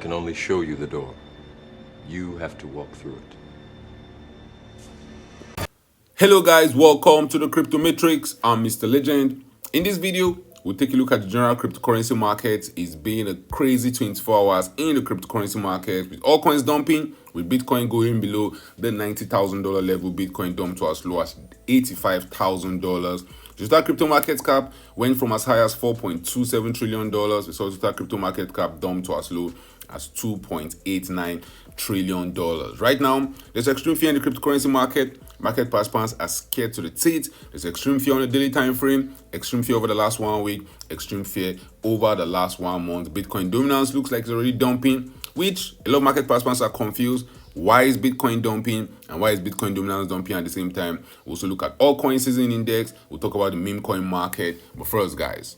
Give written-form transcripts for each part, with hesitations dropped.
can only show you the door. You have to walk through it. Hello guys, welcome to the Crypto Matrix. I'm Mr. Legend. In this video, we'll take a look at the general cryptocurrency market. It's been a crazy 24 hours in the cryptocurrency market, with all coins dumping, with Bitcoin going below the $90,000 level. Bitcoin dumped to as low as $85,000. Total crypto market cap went from as high as $4.27 trillion. We saw total crypto market cap dumped to as low as $2.89 trillion. Right now, there's extreme fear in the cryptocurrency market. Market participants are scared to the teeth. There's extreme fear on the daily time frame, extreme fear over the last 1 week, extreme fear over the last 1 month. Bitcoin dominance looks like it's already dumping, which a lot of market participants are confused. Why is Bitcoin dumping and why is Bitcoin dominance dumping at the same time? We'll also look at altcoin season index. We'll talk about the meme coin market. But first, guys,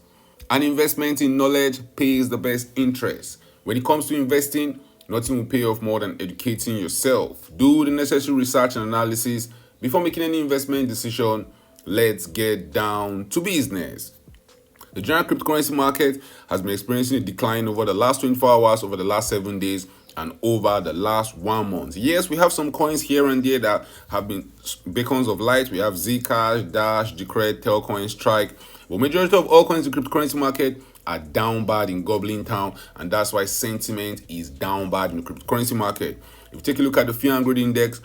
an investment in knowledge pays the best interest. When it comes to investing, nothing will pay off more than educating yourself. Do the necessary research and analysis before making any investment decision. Let's get down to business. The general cryptocurrency market has been experiencing a decline over the last 24 hours, over the last 7 days, and over the last 1 month. Yes, we have some coins here and there that have been beacons of light. We have Zcash, Dash, Decred, Telcoin, Strike. But majority of all coins in the cryptocurrency market are down bad in Goblin Town, and that's why sentiment is down bad in the cryptocurrency market. If you take a look at the fear and greed index,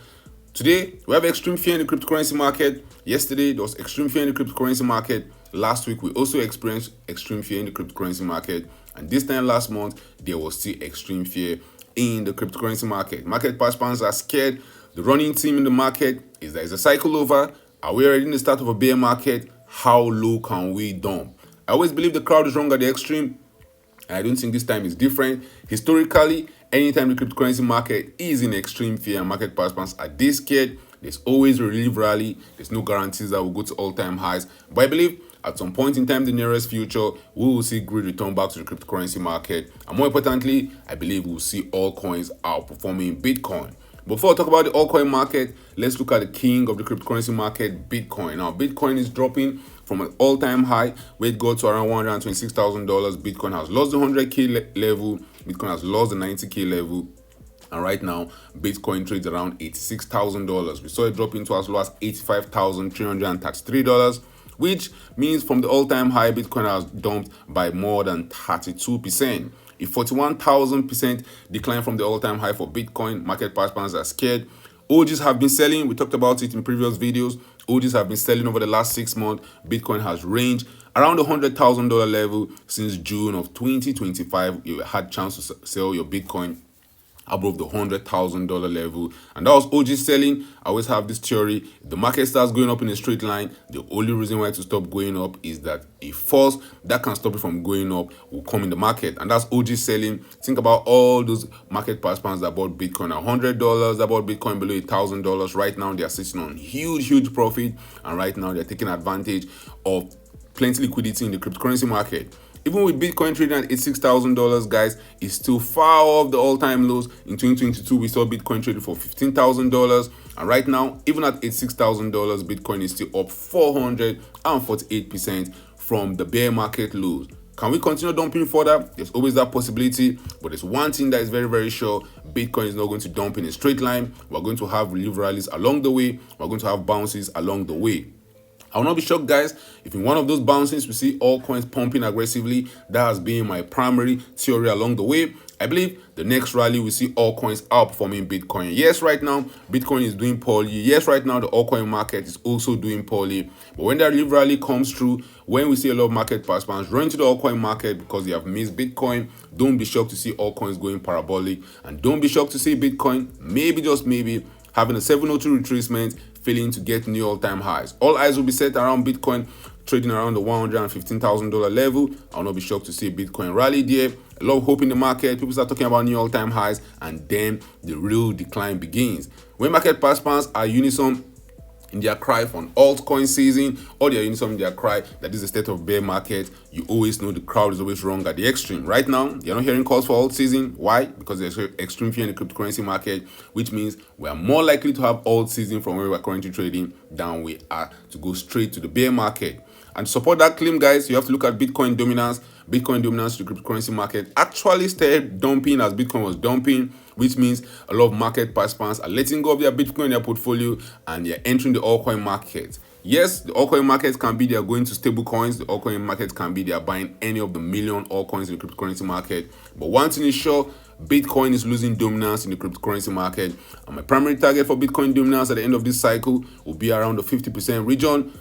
today we have extreme fear in the cryptocurrency market. Yesterday there was extreme fear in the cryptocurrency market. Last week we also experienced extreme fear in the cryptocurrency market, and this time last month there was still extreme fear in the cryptocurrency market. Market participants are scared. The running team in the market is that is a cycle over? Are we already in the start of a bear market? How low can we dump? I always believe the crowd is wrong at the extreme. I don't think this time is different. Historically, anytime the cryptocurrency market is in extreme fear and market participants are this scared, there's always a relief rally. There's no guarantees that will go to all-time highs. But I believe at some point in time, the nearest future, we will see greed return back to the cryptocurrency market. And more importantly, I believe we'll see all coins outperforming Bitcoin. Before I talk about the altcoin market, let's look at the king of the cryptocurrency market, Bitcoin. Now, Bitcoin is dropping from an all-time high where it got to around $126,000. Bitcoin has lost the 100K level. Bitcoin has lost the 90K level. And right now, Bitcoin trades around $86,000. We saw it drop into as low as $85,333, which means from the all-time high, Bitcoin has dumped by more than 32%. A 41,000% decline from the all-time high for Bitcoin. Market participants are scared. OGs have been selling. We talked about it in previous videos. OGs have been selling over the last 6 months. Bitcoin has ranged around the $100,000 level since June of 2025. You had chance to sell your Bitcoin above the $100,000 level, and that was OG selling. I always have this theory: if the market starts going up in a straight line, the only reason why to stop going up is that a force that can stop it from going up will come in the market, and that's OG selling. Think about all those market participants that bought Bitcoin at $100, that bought Bitcoin below $1,000. Right now they are sitting on huge profit, and right now they're taking advantage of plenty liquidity in the cryptocurrency market. Even with Bitcoin trading at $86,000, guys, it's still far off the all-time lows. In 2022, we saw Bitcoin trading for $15,000. And right now, even at $86,000, Bitcoin is still up 448% from the bear market lows. Can we continue dumping further? There's always that possibility. But there's one thing that is very sure. Bitcoin is not going to dump in a straight line. We're going to have relief rallies along the way. We're going to have bounces along the way. I will not be shocked, guys, if in one of those bounces we see all coins pumping aggressively. That has been my primary theory along the way. I believe the next rally we see all coins outperforming Bitcoin. Yes, right now Bitcoin is doing poorly. Yes, right now the altcoin market is also doing poorly. But when that relief rally comes through, when we see a lot of market participants run to the altcoin market because they have missed Bitcoin, don't be shocked to see altcoins going parabolic, and don't be shocked to see Bitcoin maybe, just maybe, having a 702 retracement, failing to get new all-time highs. All eyes will be set around Bitcoin trading around the $115,000 level. I'll not be shocked to see Bitcoin rally there. A lot of hope in the market. People start talking about new all-time highs, and then the real decline begins. When market participants are unison in their cry for an altcoin season, or they are unison in their cry that this is a state of bear market, you always know the crowd is always wrong at the extreme. Right now, you're not hearing calls for alt season. Why? Because there's extreme fear in the cryptocurrency market, which means we are more likely to have alt season from where we're currently trading than we are to go straight to the bear market. And to support that claim, guys, you have to look at Bitcoin dominance. Bitcoin dominance to the cryptocurrency market actually started dumping as Bitcoin was dumping, which means a lot of market participants are letting go of their Bitcoin in their portfolio and they're entering the altcoin market. Yes, the altcoin market can be they're going to stable coins. The altcoin market can be they're buying any of the million altcoins in the cryptocurrency market. But one thing is sure, Bitcoin is losing dominance in the cryptocurrency market. And my primary target for Bitcoin dominance at the end of this cycle will be around the 50% region.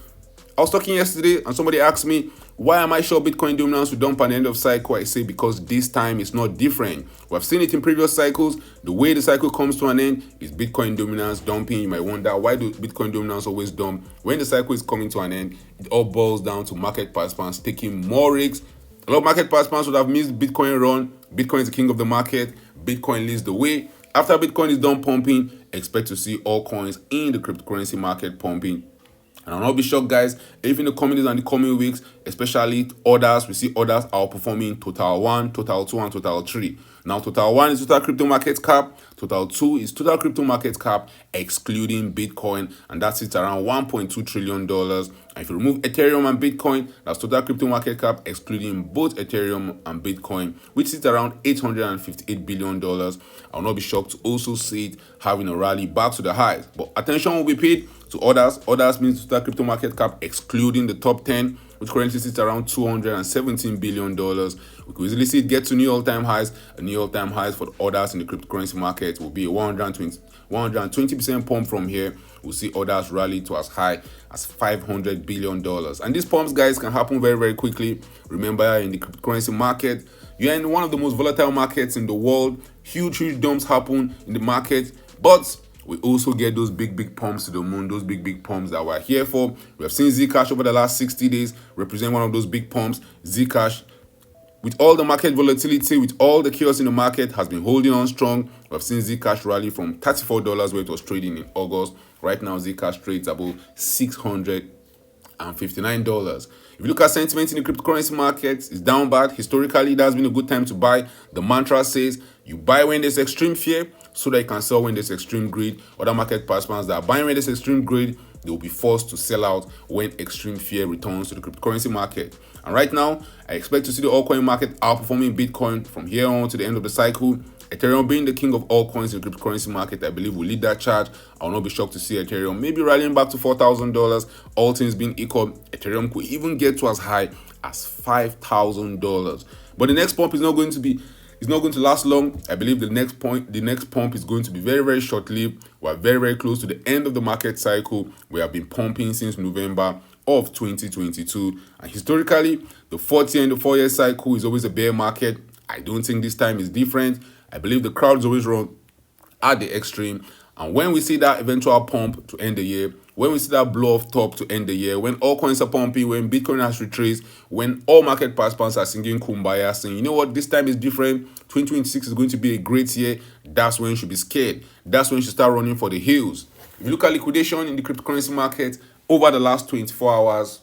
I was talking yesterday and somebody asked me, why am I sure Bitcoin dominance will dump at the end of cycle? I say because this time it's not different. We've seen it in previous cycles. The way the cycle comes to an end is Bitcoin dominance dumping. You might wonder, why do Bitcoin dominance always dump? When the cycle is coming to an end, it all boils down to market participants taking more risks. A lot of market participants would have missed Bitcoin run. Bitcoin is the king of the market. Bitcoin leads the way. After Bitcoin is done pumping, expect to see all coins in the cryptocurrency market pumping. And I'll not be shocked, guys, if in the coming days and the coming weeks, especially orders, we see orders outperforming Total 1, Total 2, and Total 3. Now, Total 1 is total crypto market cap. Total 2 is total crypto market cap, excluding Bitcoin, and that sits around $1.2 trillion. And if you remove Ethereum and Bitcoin, that's total crypto market cap, excluding both Ethereum and Bitcoin, which sits around $858 billion. I'll not be shocked to also see it having a rally back to the highs. But attention will be paid to orders. Orders means total crypto market cap, excluding the top 10, which currently sits around $217 billion. We could easily see it get to new all-time highs. A new all-time highs for the orders in the cryptocurrency market will be a 120% pump from here. We'll see orders rally to as high as $500 billion. And these pumps, guys, can happen very, very quickly. Remember, in the cryptocurrency market, you're in one of the most volatile markets in the world. Huge dumps happen in the market, but we also get those big pumps to the moon, those big pumps that we're here for. We have seen Zcash over the last 60 days represent one of those big pumps. Zcash, with all the market volatility, with all the chaos in the market, has been holding on strong. We've seen Zcash rally from $34 where it was trading in August. Right now, Zcash trades above $659. If you look at sentiment in the cryptocurrency market, it's down bad. Historically, that's been a good time to buy. The mantra says you buy when there's extreme fear so that you can sell when there's extreme greed. Other market participants that are buying when there's extreme greed, they will be forced to sell out when extreme fear returns to the cryptocurrency market. And right now, I expect to see the altcoin market outperforming Bitcoin from here on to the end of the cycle. Ethereum being the king of all coins in the cryptocurrency market, I believe will lead that charge. I will not be shocked to see Ethereum maybe rallying back to $4,000. All things being equal, Ethereum could even get to as high as $5,000. But the next pump is not going to last long. I believe the next pump is going to be very short-lived. We're very close to the end of the market cycle. We have been pumping since November of 2022. And historically, the 40 and the 4-year cycle is always a bear market. I don't think this time is different. I believe the crowds always run at the extreme. And when we see that eventual pump to end the year, when we see that blow off top to end the year, when all coins are pumping, when Bitcoin has retraced, when all market participants are singing Kumbaya, saying, you know what, this time is different, 2026 is going to be a great year, that's when you should be scared. That's when you should start running for the hills. If you look at liquidation in the cryptocurrency market over the last 24 hours,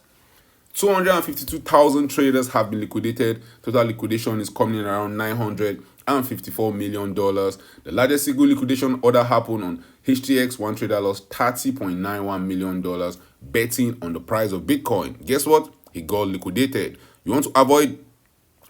252,000 traders have been liquidated. Total liquidation is coming in around $954 million. The largest single liquidation order happened on HTX. One trader lost $30.91 million betting on the price of Bitcoin. Guess what? He got liquidated. You want to avoid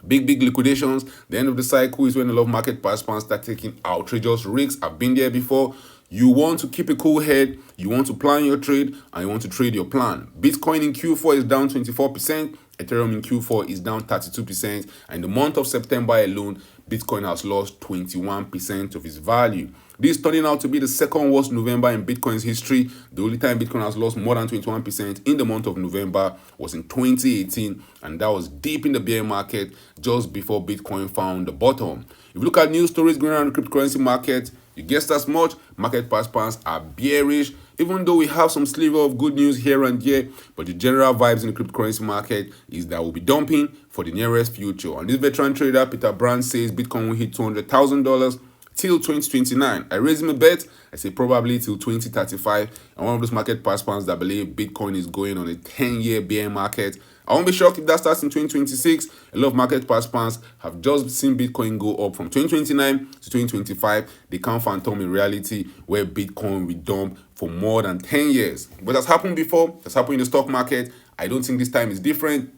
big liquidations. The end of the cycle is when a lot of market participants start taking outrageous risks. I've been there before. You want to keep a cool head, you want to plan your trade, and you want to trade your plan. Bitcoin in Q4 is down 24%, Ethereum in Q4 is down 32%, and in the month of September alone, Bitcoin has lost 21% of its value. This is turning out to be the second worst November in Bitcoin's history. The only time Bitcoin has lost more than 21% in the month of November was in 2018, and that was deep in the bear market just before Bitcoin found the bottom. If you look at news stories going around the cryptocurrency market, you guessed as much, market participants are bearish, even though we have some sliver of good news here and there, but the general vibes in the cryptocurrency market is that we'll be dumping for the nearest future. And this veteran trader, Peter Brand, says Bitcoin will hit $200,000 till 2029. I raise him a bet. I say probably till 2035. I'm one of those market participants that believe Bitcoin is going on a 10-year bear market. I won't be shocked if that starts in 2026. A lot of market participants have just seen Bitcoin go up from 2029 to 2025. They can't phantom a reality where Bitcoin will dump for more than 10 years. But that's happened before. That's happened in the stock market. I don't think this time is different.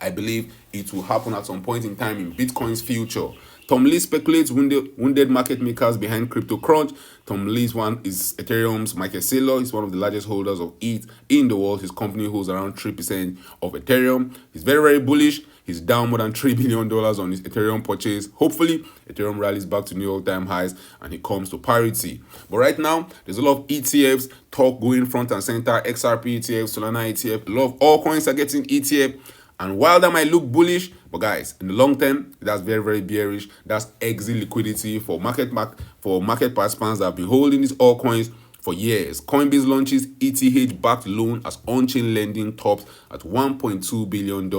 I believe it will happen at some point in time in Bitcoin's future. Tom Lee speculates wounded market makers behind crypto crunch. Tom Lee's one is Ethereum's Michael Saylor. He's one of the largest holders of ETH in the world. His company holds around 3% of Ethereum. He's very, very bullish. He's down more than $3 billion on his Ethereum purchase. Hopefully, Ethereum rallies back to new all-time highs and it comes to parity. But right now, there's a lot of ETFs talk going front and center. XRP ETF, Solana ETF. A lot of altcoins are getting ETF. And while that might look bullish, but guys, in the long term, that's very, very bearish. That's exit liquidity for market participants that have been holding these altcoins for years. Coinbase launches ETH-backed loan as on-chain lending tops at $1.2 billion.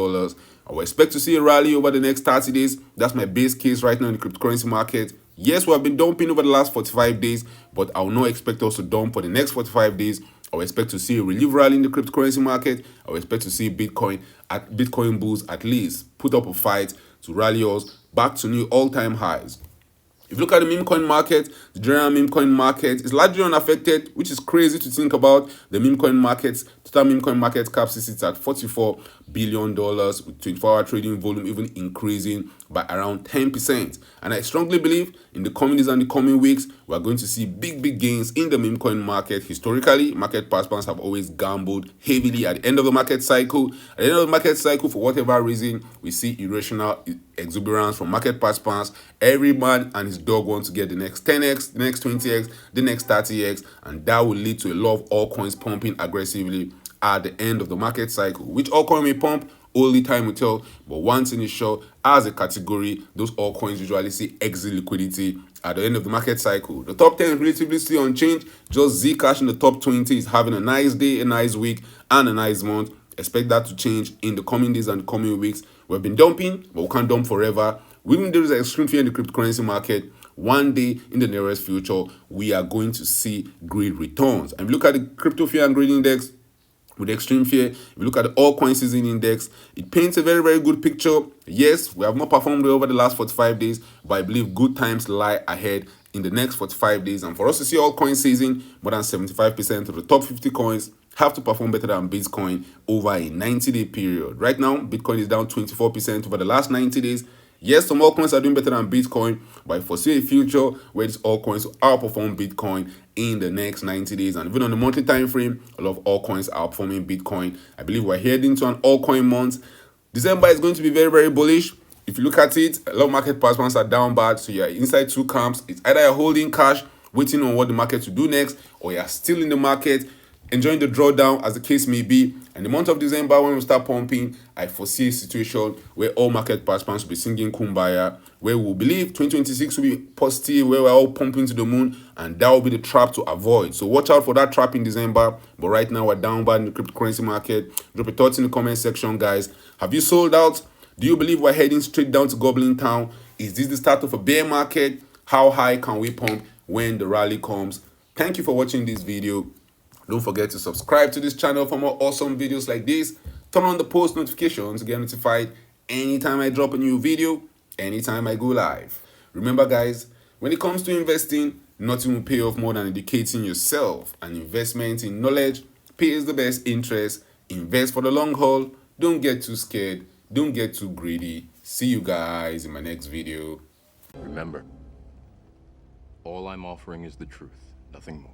I will expect to see a rally over the next 30 days. That's my base case right now in the cryptocurrency market. Yes, we have been dumping over the last 45 days, but I will not expect us to dump for the next 45 days. I will expect to see a relief rally in the cryptocurrency market. I will expect to see Bitcoin bulls at least put up a fight to rally us back to new all-time highs. If you look at the meme coin market, the general meme coin market is largely unaffected, which is crazy to think about. The meme coin markets, total meme coin market cap sits at $44 billion with 24-hour trading volume even increasing by around 10%. And I strongly believe in the coming days and the coming weeks, we are going to see big gains in the meme coin market. Historically, market participants have always gambled heavily at the end of the market cycle. At the end of the market cycle, for whatever reason, we see irrational exuberance from market participants. Every man and his dog wants to get the next 10x, the next 20x, the next 30x, and that will lead to a lot of altcoins pumping aggressively at the end of the market cycle. Which altcoin may pump, only time will tell. But one thing is sure, as a category, those altcoins usually see exit liquidity at the end of the market cycle. The top 10 is relatively still unchanged. Just Zcash in the top 20 is having a nice day, a nice week, and a nice month. Expect that to change in the coming days and the coming weeks. We've been dumping, but we can't dump forever. Even there is an extreme fear in the cryptocurrency market, one day in the nearest future, we are going to see great returns. And if you look at the crypto fear and greed index, with extreme fear, if you look at the altcoin season index, it paints a very good picture. Yes, we have not performed well over the last 45 days, but I believe good times lie ahead in the next 45 days. And for us to see altcoin season, more than 75% of the top 50 coins have to perform better than Bitcoin over a 90-day period. Right now, Bitcoin is down 24% over the last 90 days. Yes, some altcoins are doing better than Bitcoin, but I foresee a future where these altcoins will outperform Bitcoin in the next 90 days. And even on the monthly time frame, a lot of altcoins are outperforming Bitcoin. I believe we're heading to an altcoin month. December is going to be very bullish. If you look at it, a lot of market participants are down bad, so you're inside two camps. It's either you're holding cash, waiting on what the market will do next, or you're still in the market, enjoying the drawdown as the case may be. And the month of December, when we start pumping, I foresee a situation where all market participants will be singing Kumbaya, where we'll believe 2026 will be positive, where we're all pumping to the moon, and that will be the trap to avoid. So watch out for that trap in December. But right now, we're down bad in the cryptocurrency market. Drop your thoughts in the comment section, guys. Have you sold out? Do you believe we're heading straight down to Goblin Town? Is this the start of a bear market? How high can we pump when the rally comes? Thank you for watching this video. Don't forget to subscribe to this channel for more awesome videos like this. Turn on the post notifications to get notified anytime I drop a new video, anytime I go live. Remember guys, when it comes to investing, nothing will pay off more than educating yourself. And investment in knowledge pays the best interest. Invest for the long haul. Don't get too scared. Don't get too greedy. See you guys in my next video. Remember, all I'm offering is the truth, nothing more.